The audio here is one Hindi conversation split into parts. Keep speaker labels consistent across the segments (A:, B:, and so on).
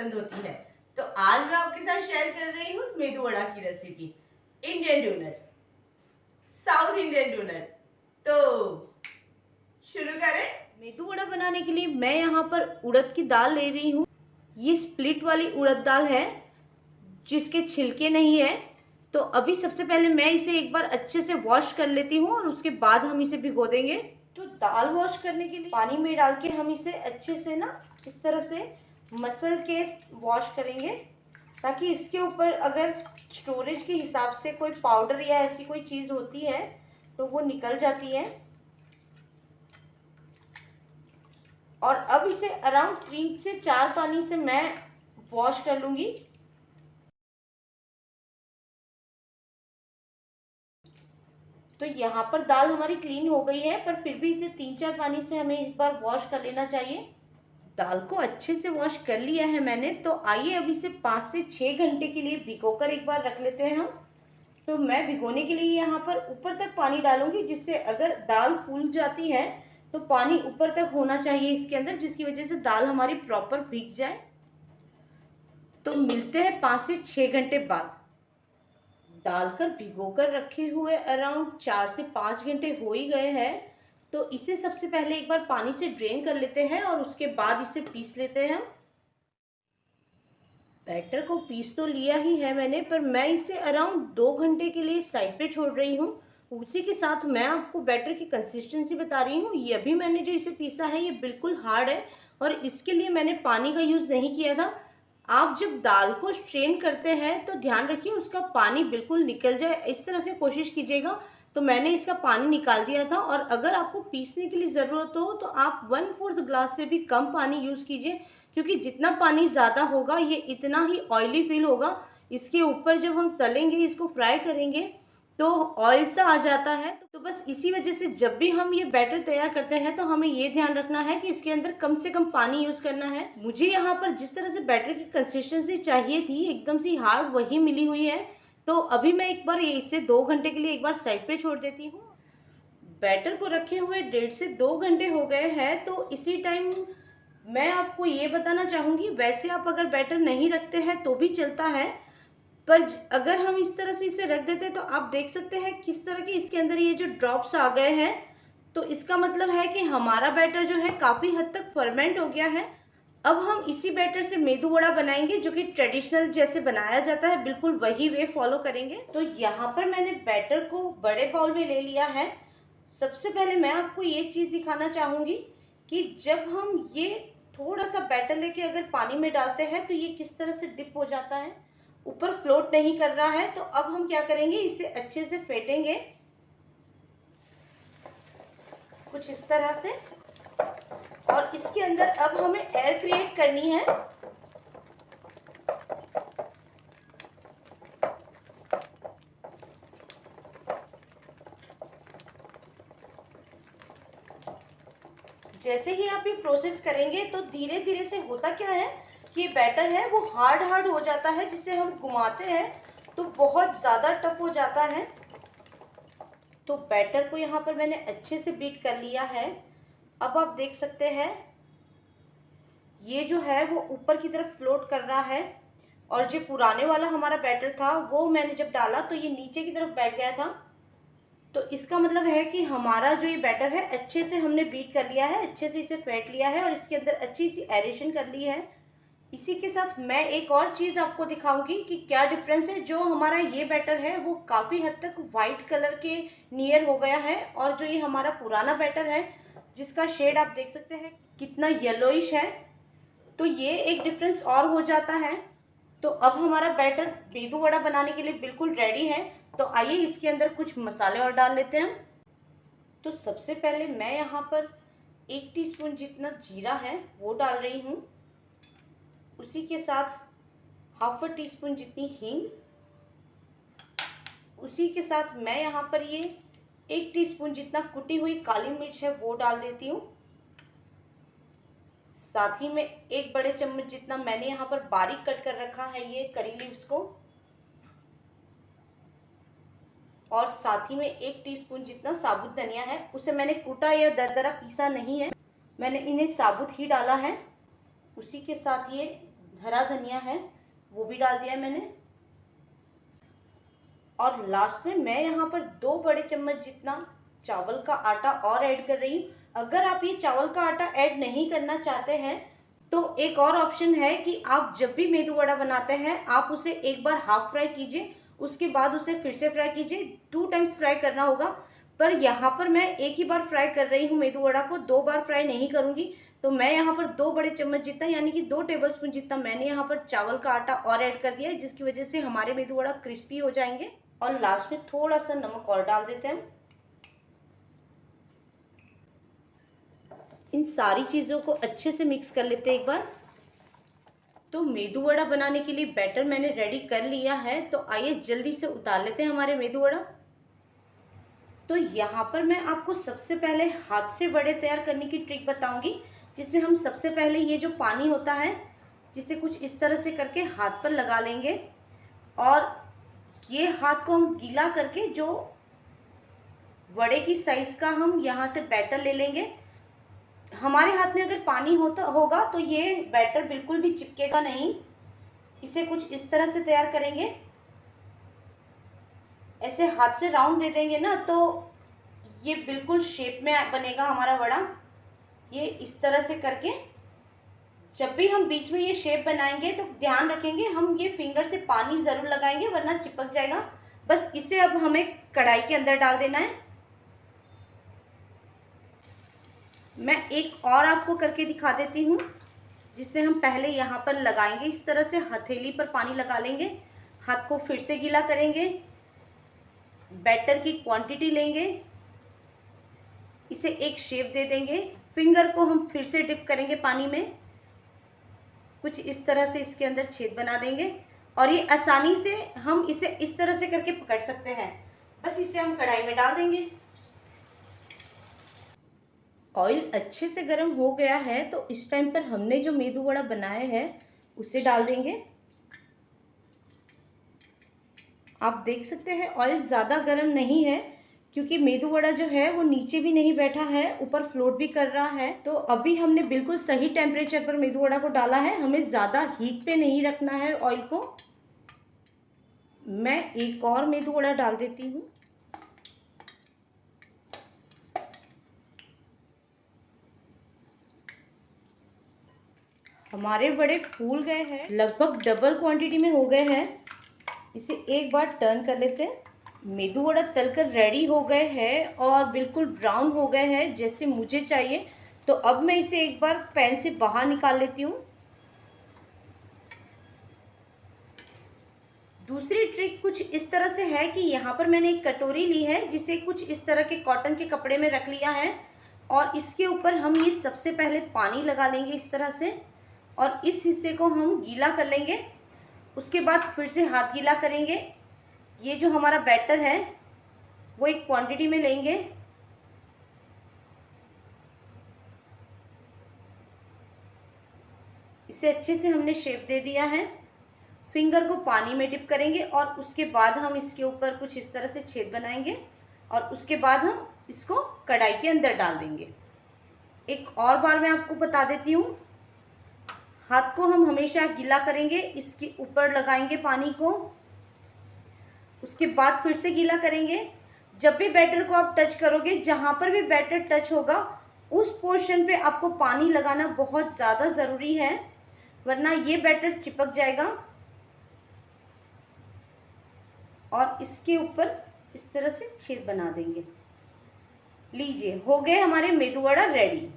A: पसंद होती है। तो आज मैं आपके साथ शेयर कर रही हूँ मेदू वड़ा की recipe. Indian donut, south Indian donut. तो शुरू करें। मेदू वड़ा बनाने के लिए मैं यहाँ पर उड़द की दाल ले रही हूँ। ये स्प्लिट वाली उड़द दाल है जिसके छिलके नहीं है। तो अभी सबसे पहले मैं इसे एक बार अच्छे से वॉश कर लेती हूँ और उसके बाद हम इसे भिगो देंगे। तो दाल वॉश करने के लिए पानी में डाल के हम इसे अच्छे से ना इस तरह से मसल के वॉश करेंगे, ताकि इसके ऊपर अगर स्टोरेज के हिसाब से कोई पाउडर या ऐसी कोई चीज़ होती है तो वो निकल जाती है। और अब इसे अराउंड 3 से 4 पानी से मैं वॉश कर लूँगी। तो यहाँ पर दाल हमारी क्लीन हो गई है, पर फिर भी इसे 3-4 पानी से हमें एक बार वॉश कर लेना चाहिए। दाल को अच्छे से वॉश कर लिया है मैंने। तो आइए अब इसे 5 से 6 घंटे के लिए भिगोकर एक बार रख लेते हैं हम। तो मैं भिगोने के लिए यहाँ पर ऊपर तक पानी डालूंगी, जिससे अगर दाल फूल जाती है तो पानी ऊपर तक होना चाहिए इसके अंदर, जिसकी वजह से दाल हमारी प्रॉपर भीग जाए। तो मिलते हैं 5 से 6 घंटे बाद। डालकर भिगोकर रखे हुए अराउंड 4 से 5 घंटे हो ही गए हैं। तो इसे सबसे पहले एक बार पानी से ड्रेन कर लेते हैं और उसके बाद इसे पीस लेते हैं। बैटर को पीस तो लिया ही है मैंने, पर मैं इसे अराउंड 2 घंटे के लिए साइड पे छोड़ रही हूँ। उसी के साथ मैं आपको बैटर की कंसिस्टेंसी बता रही हूँ। ये अभी मैंने जो इसे पीसा है ये बिल्कुल हार्ड है और इसके लिए मैंने पानी का यूज़ नहीं किया था। आप जब दाल को स्ट्रेन करते हैं तो ध्यान रखिए उसका पानी बिल्कुल निकल जाए, इस तरह से कोशिश कीजिएगा। तो मैंने इसका पानी निकाल दिया था। और अगर आपको पीसने के लिए ज़रूरत हो तो आप 1/4 ग्लास से भी कम पानी यूज़ कीजिए, क्योंकि जितना पानी ज़्यादा होगा ये इतना ही ऑयली फील होगा। इसके ऊपर जब हम तलेंगे, इसको फ्राई करेंगे तो ऑयल सा आ जाता है। तो बस इसी वजह से जब भी हम ये बैटर तैयार करते हैं तो हमें ये ध्यान रखना है कि इसके अंदर कम से कम पानी यूज़ करना है। मुझे यहाँ पर जिस तरह से बैटर की कंसिस्टेंसी चाहिए थी एकदम से हार्ड वही मिली हुई है। तो अभी मैं एक बार इसे 2 घंटे के लिए एक बार साइड पे छोड़ देती हूँ। बैटर को रखे हुए 1.5 से 2 घंटे हो गए हैं। तो इसी टाइम मैं आपको ये बताना चाहूँगी, वैसे आप अगर बैटर नहीं रखते हैं तो भी चलता है, पर अगर हम इस तरह से इसे रख देते हैं तो आप देख सकते हैं किस तरह के इसके अंदर ये जो ड्रॉप्स आ गए हैं। तो इसका मतलब है कि हमारा बैटर जो है काफ़ी हद तक फर्मेंट हो गया है। अब हम इसी बैटर से मेदू वड़ा बनाएंगे, जो कि ट्रेडिशनल जैसे बनाया जाता है बिल्कुल वही वे फॉलो करेंगे। तो यहाँ पर मैंने बैटर को बड़े बाउल में ले लिया है। सबसे पहले मैं आपको ये चीज़ दिखाना चाहूँगी कि जब हम ये थोड़ा सा बैटर लेके अगर पानी में डालते हैं तो ये किस तरह से डिप हो जाता है, ऊपर फ्लोट नहीं कर रहा है। तो अब हम क्या करेंगे, इसे अच्छे से फेंटेंगे कुछ इस तरह से। और इसके अंदर अब हमें एयर क्रिएट करनी है। जैसे ही आप ये प्रोसेस करेंगे तो धीरे धीरे से होता क्या है कि ये बैटर है वो हार्ड हो जाता है, जिसे हम घुमाते हैं तो बहुत ज़्यादा टफ हो जाता है। तो बैटर को यहाँ पर मैंने अच्छे से बीट कर लिया है। अब आप देख सकते हैं ये जो है वो ऊपर की तरफ फ्लोट कर रहा है, और जो पुराने वाला हमारा बैटर था वो मैंने जब डाला तो ये नीचे की तरफ बैठ गया था। तो इसका मतलब है कि हमारा जो ये बैटर है अच्छे से हमने बीट कर लिया है, अच्छे से इसे फेंट लिया है और इसके अंदर अच्छी सी एरेशन कर ली है। इसी के साथ मैं एक और चीज़ आपको दिखाऊंगी कि क्या डिफरेंस है। जो हमारा ये बैटर है वो काफ़ी हद तक वाइट कलर के नियर हो गया है, और जो ये हमारा पुराना बैटर है जिसका शेड आप देख सकते हैं कितना येलोइश है, तो ये एक डिफरेंस और हो जाता है। तो अब हमारा बैटर मेदू वड़ा बनाने के लिए बिल्कुल रेडी है। तो आइए इसके अंदर कुछ मसाले और डाल लेते हैं। तो सबसे पहले मैं यहाँ पर 1 टीस्पून जितना जीरा है वो डाल रही हूँ। उसी के साथ 1/2 टीस्पून जितनी हींग। उसी के साथ मैं यहाँ पर ये 1 टीस्पून जितना कुटी हुई काली मिर्च है वो डाल देती हूँ। साथ ही में 1 बड़े चम्मच जितना मैंने यहाँ पर बारीक कट कर रखा है ये करी लीव्स को, और साथ ही में 1 टीस्पून जितना साबुत धनिया है। उसे मैंने कूटा या दरदरा पीसा नहीं है, मैंने इन्हें साबुत ही डाला है। उसी के साथ ये हरा धनिया है वो भी डाल दिया है मैंने। और लास्ट में मैं यहाँ पर 2 बड़े चम्मच जितना चावल का आटा और ऐड कर रही हूँ। अगर आप ये चावल का आटा ऐड नहीं करना चाहते हैं तो एक और ऑप्शन है कि आप जब भी मेदू वड़ा बनाते हैं आप उसे एक बार हाफ फ्राई कीजिए, उसके बाद उसे फिर से फ्राई कीजिए। 2 टाइम्स फ्राई करना होगा, पर यहाँ पर मैं एक ही बार फ्राई कर रही हूँ मेदू वड़ा को, 2 बार फ्राई नहीं करूँगी। तो मैं यहाँ पर 2 बड़े चम्मच जितना यानी कि 2 टेबलस्पून जितना मैंने यहाँ पर चावल का आटा और ऐड कर दिया है, जिसकी वजह से हमारे मेदू वड़ा क्रिस्पी हो जाएंगे। और लास्ट में थोड़ा सा नमक और डाल देते हैं। इन सारी चीज़ों को अच्छे से मिक्स कर लेते हैं एक बार। तो मेदू वड़ा बनाने के लिए बैटर मैंने रेडी कर लिया है, तो आइए जल्दी से उतार लेते हैं हमारे मेदू वड़ा। तो यहाँ पर मैं आपको सबसे पहले हाथ से वड़े तैयार करने की ट्रिक बताऊंगी, जिसमें हम सबसे पहले ये जो पानी होता है जिसे कुछ इस तरह से करके हाथ पर लगा लेंगे और ये हाथ को हम गीला करके जो वड़े की साइज का हम यहाँ से बैटर ले लेंगे। हमारे हाथ में अगर पानी होगा तो ये बैटर बिल्कुल भी चिपकेगा नहीं। इसे कुछ इस तरह से तैयार करेंगे, ऐसे हाथ से राउंड दे देंगे ना तो ये बिल्कुल शेप में बनेगा हमारा वड़ा। ये इस तरह से करके जब भी हम बीच में ये शेप बनाएंगे तो ध्यान रखेंगे हम ये फिंगर से पानी ज़रूर लगाएंगे वरना चिपक जाएगा। बस इसे अब हमें कढ़ाई के अंदर डाल देना है। मैं एक और आपको करके दिखा देती हूँ, जिसमें हम पहले यहाँ पर लगाएंगे, इस तरह से हथेली पर पानी लगा लेंगे, हाथ को फिर से गीला करेंगे, बैटर की क्वांटिटी लेंगे, इसे एक शेप दे देंगे, फिंगर को हम फिर से डिप करेंगे पानी में, कुछ इस तरह से इसके अंदर छेद बना देंगे और ये आसानी से हम इसे इस तरह से करके पकड़ सकते हैं। बस इसे हम कढ़ाई में डाल देंगे। ऑयल अच्छे से गर्म हो गया है तो इस टाइम पर हमने जो मेदू वड़ा बनाया है उसे डाल देंगे। आप देख सकते हैं ऑयल ज़्यादा गर्म नहीं है, क्योंकि मेदू वड़ा जो है वो नीचे भी नहीं बैठा है, ऊपर फ्लोट भी कर रहा है। तो अभी हमने बिल्कुल सही टेम्परेचर पर मेदू वड़ा को डाला है, हमें ज़्यादा हीट पे नहीं रखना है ऑयल को। मैं एक और मेदू वड़ा डाल देती हूँ। हमारे वड़े फूल गए हैं, लगभग डबल क्वांटिटी में हो गए हैं। इसे एक बार टर्न कर लेते हैं। मेदू वड़ा तलकर रेडी हो गए हैं और बिल्कुल ब्राउन हो गए हैं जैसे मुझे चाहिए। तो अब मैं इसे एक बार पैन से बाहर निकाल लेती हूँ। दूसरी ट्रिक कुछ इस तरह से है कि यहाँ पर मैंने एक कटोरी ली है, जिसे कुछ इस तरह के कॉटन के कपड़े में रख लिया है और इसके ऊपर हम ये सबसे पहले पानी लगा लेंगे इस तरह से और इस हिस्से को हम गीला कर लेंगे। उसके बाद फिर से हाथ गीला करेंगे। ये जो हमारा बैटर है वो एक क्वांटिटी में लेंगे, इसे अच्छे से हमने शेप दे दिया है। फिंगर को पानी में डिप करेंगे और उसके बाद हम इसके ऊपर कुछ इस तरह से छेद बनाएंगे और उसके बाद हम इसको कढ़ाई के अंदर डाल देंगे। एक और बार मैं आपको बता देती हूँ, हाथ को हम हमेशा गीला करेंगे, इसके ऊपर लगाएंगे पानी को, उसके बाद फिर से गीला करेंगे। जब भी बैटर को आप टच करोगे, जहाँ पर भी बैटर टच होगा उस पोर्शन पे आपको पानी लगाना बहुत ज़्यादा ज़रूरी है, वरना ये बैटर चिपक जाएगा। और इसके ऊपर इस तरह से छेद बना देंगे। लीजिए, हो गए हमारे मेदू वड़ा रेडी।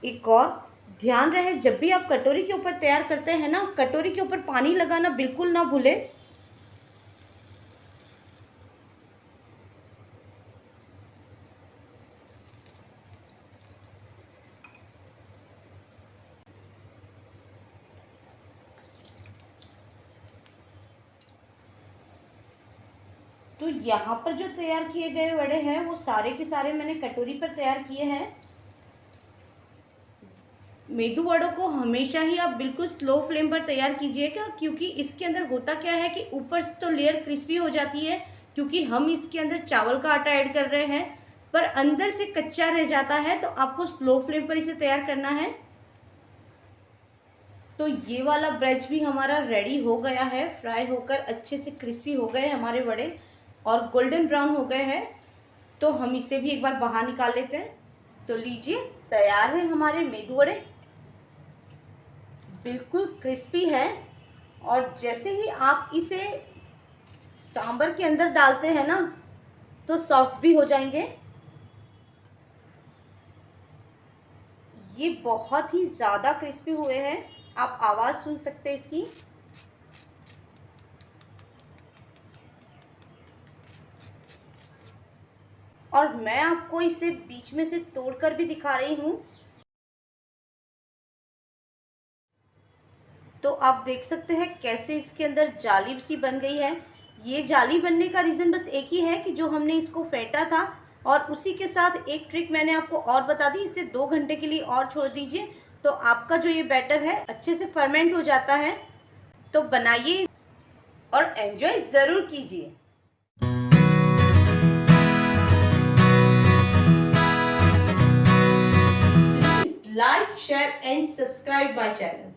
A: एक और ध्यान रहे, जब भी आप कटोरी के ऊपर तैयार करते हैं ना, कटोरी के ऊपर पानी लगाना बिल्कुल ना भूलें। तो यहाँ पर जो तैयार किए गए वड़े हैं वो सारे के सारे मैंने कटोरी पर तैयार किए हैं। मेदू वड़ों को हमेशा ही आप बिल्कुल स्लो फ्लेम पर तैयार कीजिएगा, क्योंकि इसके अंदर होता क्या है कि ऊपर से तो लेयर क्रिस्पी हो जाती है क्योंकि हम इसके अंदर चावल का आटा ऐड कर रहे हैं, पर अंदर से कच्चा रह जाता है। तो आपको स्लो फ्लेम पर इसे तैयार करना है। तो ये वाला ब्रेड भी हमारा रेडी हो गया है, फ्राई होकर अच्छे से क्रिस्पी हो गए हमारे वड़े और गोल्डन ब्राउन हो गए हैं। तो हम इसे भी एक बार बाहर निकाल लेते हैं। तो लीजिए, तैयार है हमारे मेदू वड़े, बिल्कुल क्रिस्पी है। और जैसे ही आप इसे सांभर के अंदर डालते हैं ना, तो सॉफ्ट भी हो जाएंगे। ये बहुत ही ज़्यादा क्रिस्पी हुए हैं, आप आवाज़ सुन सकते हैं इसकी। और मैं आपको इसे बीच में से तोड़कर भी दिखा रही हूँ। तो आप देख सकते हैं कैसे इसके अंदर जाली सी बन गई है। ये जाली बनने का रीज़न बस एक ही है कि जो हमने इसको फेंटा था, और उसी के साथ एक ट्रिक मैंने आपको और बता दी, इसे 2 घंटे के लिए और छोड़ दीजिए तो आपका जो ये बैटर है अच्छे से फर्मेंट हो जाता है। तो बनाइए और एंजॉय ज़रूर कीजिए। Please like, share and subscribe my channel.